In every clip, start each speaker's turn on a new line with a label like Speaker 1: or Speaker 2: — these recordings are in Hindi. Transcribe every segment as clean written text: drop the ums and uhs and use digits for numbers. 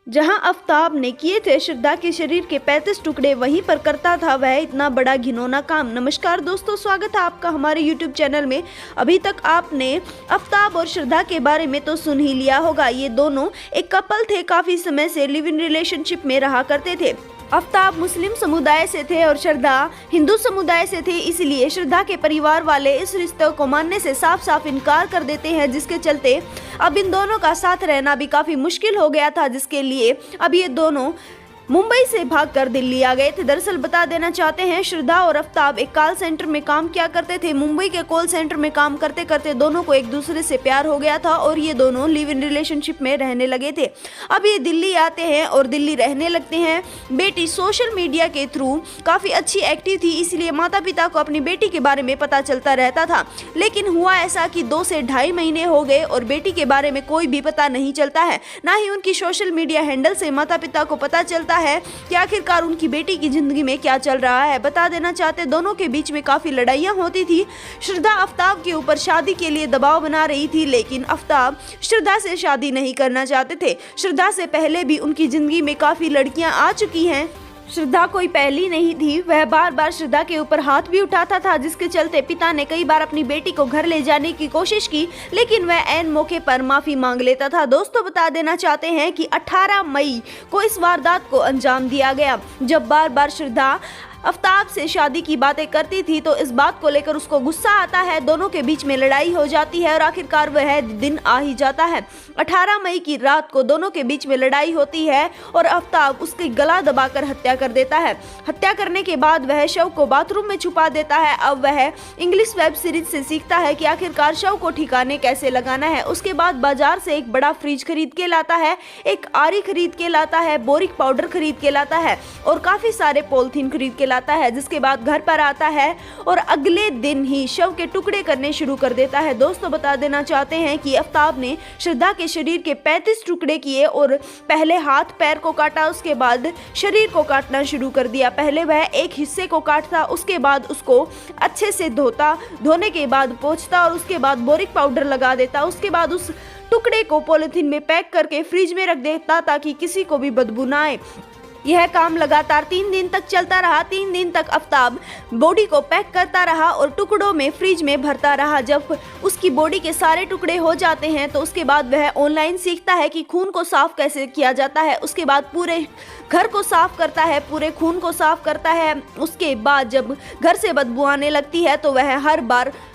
Speaker 1: जहां आफ्ताब ने किए थे श्रद्धा के शरीर के 35 टुकड़े, वहीं पर करता था वह इतना बड़ा घिनौना काम। नमस्कार दोस्तों, स्वागत है आपका हमारे YouTube चैनल में। अभी तक आपने आफ्ताब और श्रद्धा के बारे में तो सुन ही लिया होगा। ये दोनों एक कपल थे, काफी समय से लिव इन रिलेशनशिप में रहा करते थे। आफ्ताब मुस्लिम समुदाय से थे और श्रद्धा हिंदू समुदाय से थे, इसलिए श्रद्धा के परिवार वाले इस रिश्ते को मानने से साफ साफ इनकार कर देते हैं, जिसके चलते अब इन दोनों का साथ रहना भी काफी मुश्किल हो गया था, जिसके लिए अब ये दोनों मुंबई से भागकर दिल्ली आ गए थे। दरअसल बता देना चाहते हैं, श्रद्धा और आफ्ताब एक कॉल सेंटर में काम किया करते थे। मुंबई के कॉल सेंटर में काम करते करते दोनों को एक दूसरे से प्यार हो गया था और ये दोनों लिव इन रिलेशनशिप में रहने लगे थे। अब ये दिल्ली आते हैं और दिल्ली रहने लगते हैं। बेटी सोशल मीडिया के थ्रू काफ़ी अच्छी एक्टिव थी, इसलिए माता पिता को अपनी बेटी के बारे में पता चलता रहता था। लेकिन हुआ ऐसा कि 2 से ढाई महीने हो गए और बेटी के बारे में कोई भी पता नहीं चलता है, ना ही उनकी सोशल मीडिया हैंडल से माता पिता को पता चलता है कि आखिरकार उनकी बेटी की जिंदगी में क्या चल रहा है। बता देना चाहते, दोनों के बीच में काफी लड़ाइयां होती थी। श्रद्धा आफ्ताब के ऊपर शादी के लिए दबाव बना रही थी, लेकिन आफ्ताब श्रद्धा से शादी नहीं करना चाहते थे। श्रद्धा से पहले भी उनकी जिंदगी में काफी लड़कियां आ चुकी हैं। श्रद्धा कोई पहली नहीं थी। वह बार बार श्रद्धा के ऊपर हाथ भी उठाता था, जिसके चलते पिता ने कई बार अपनी बेटी को घर ले जाने की कोशिश की, लेकिन वह ऐन मौके पर माफी मांग लेता था। दोस्तों बता देना चाहते हैं कि 18 मई को इस वारदात को अंजाम दिया गया। जब बार बार श्रद्धा आफ्ताब से शादी की बातें करती थी तो इस बात को लेकर उसको गुस्सा आता है। दोनों के बीच में लड़ाई हो जाती है और आखिरकार वह दिन आ ही जाता है। 18 मई की रात को दोनों के बीच में लड़ाई होती है और आफ्ताब उसकी गला दबाकर हत्या कर देता है। हत्या करने के बाद वह शव को बाथरूम में छुपा देता है। अब वह इंग्लिश वेब सीरीज से सीखता है कि आखिरकार शव को ठिकाने कैसे लगाना है। उसके बाद बाजार से एक बड़ा फ्रिज खरीद के लाता है, एक आरी खरीद के लाता है, बोरिक पाउडर खरीद के लाता है और काफी सारे पॉलिथीन खरीद के लाता है। जिसके बाद घर पर आता है और अगले दिन ही शव के टुकड़े करने शुरू कर देता है। दोस्तों बता देना चाहते हैं कि आफ्ताब ने श्रद्धा के शरीर के 35 टुकड़े किए और पहले हाथ पैर को काटा, उसके बाद शरीर को काटना शुरू कर दिया। पहले वह एक हिस्से को काटता, उसके बाद उसको अच्छे से धोता, धोने के बाद पोंछता और उसके बाद बोरिक पाउडर लगा देता। उसके बाद उस टुकड़े को पॉलिथीन में पैक करके फ्रिज में रख देता ताकि किसी को भी बदबू ना आए। यह काम लगातार 3 दिन तक चलता रहा। 3 दिन तक आफ्ताब बॉडी को पैक करता रहा और टुकड़ों में फ्रिज में भरता रहा। जब उसकी बॉडी के सारे टुकड़े हो जाते हैं तो उसके बाद वह ऑनलाइन सीखता है कि खून को साफ कैसे किया जाता है। उसके बाद पूरे घर को साफ करता है, पूरे खून को साफ करता है। उसके बाद जब घर से बदबू आने लगती है तो वह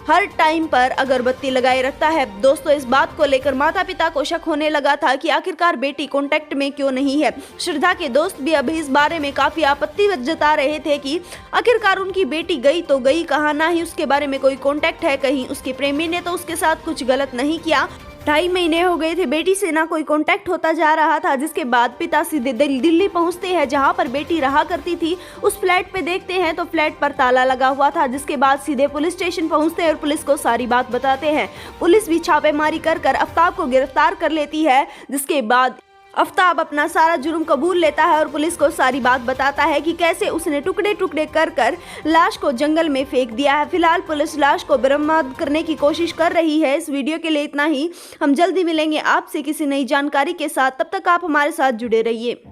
Speaker 1: हर टाइम पर अगरबत्ती लगाए रखता है। दोस्तों इस बात को लेकर माता पिता को शक होने लगा था कि आखिरकार बेटी कांटेक्ट में क्यों नहीं है। श्रद्धा के दोस्त भी अभी इस बारे में काफी आपत्ति जता रहे थे कि आखिरकार उनकी बेटी गई तो गई कहाँ, ना ही उसके बारे में कोई कांटेक्ट है, कहीं उसके प्रेमी ने तो उसके साथ कुछ गलत नहीं किया। 2.5 महीने हो गए थे, बेटी से ना कोई कांटेक्ट होता जा रहा था। जिसके बाद पिता सीधे दिल्ली पहुंचते हैं, जहां पर बेटी रहा करती थी। उस फ्लैट पे देखते हैं तो फ्लैट पर ताला लगा हुआ था। जिसके बाद सीधे पुलिस स्टेशन पहुंचते हैं और पुलिस को सारी बात बताते हैं। पुलिस भी छापेमारी कर आफ्ताब को गिरफ्तार कर लेती है। जिसके बाद आफ्ताब अपना सारा जुर्म कबूल लेता है और पुलिस को सारी बात बताता है कि कैसे उसने टुकड़े टुकड़े कर लाश को जंगल में फेंक दिया है। फिलहाल पुलिस लाश को बरामद करने की कोशिश कर रही है। इस वीडियो के लिए इतना ही। हम जल्दी मिलेंगे आपसे किसी नई जानकारी के साथ, तब तक आप हमारे साथ जुड़े रहिए।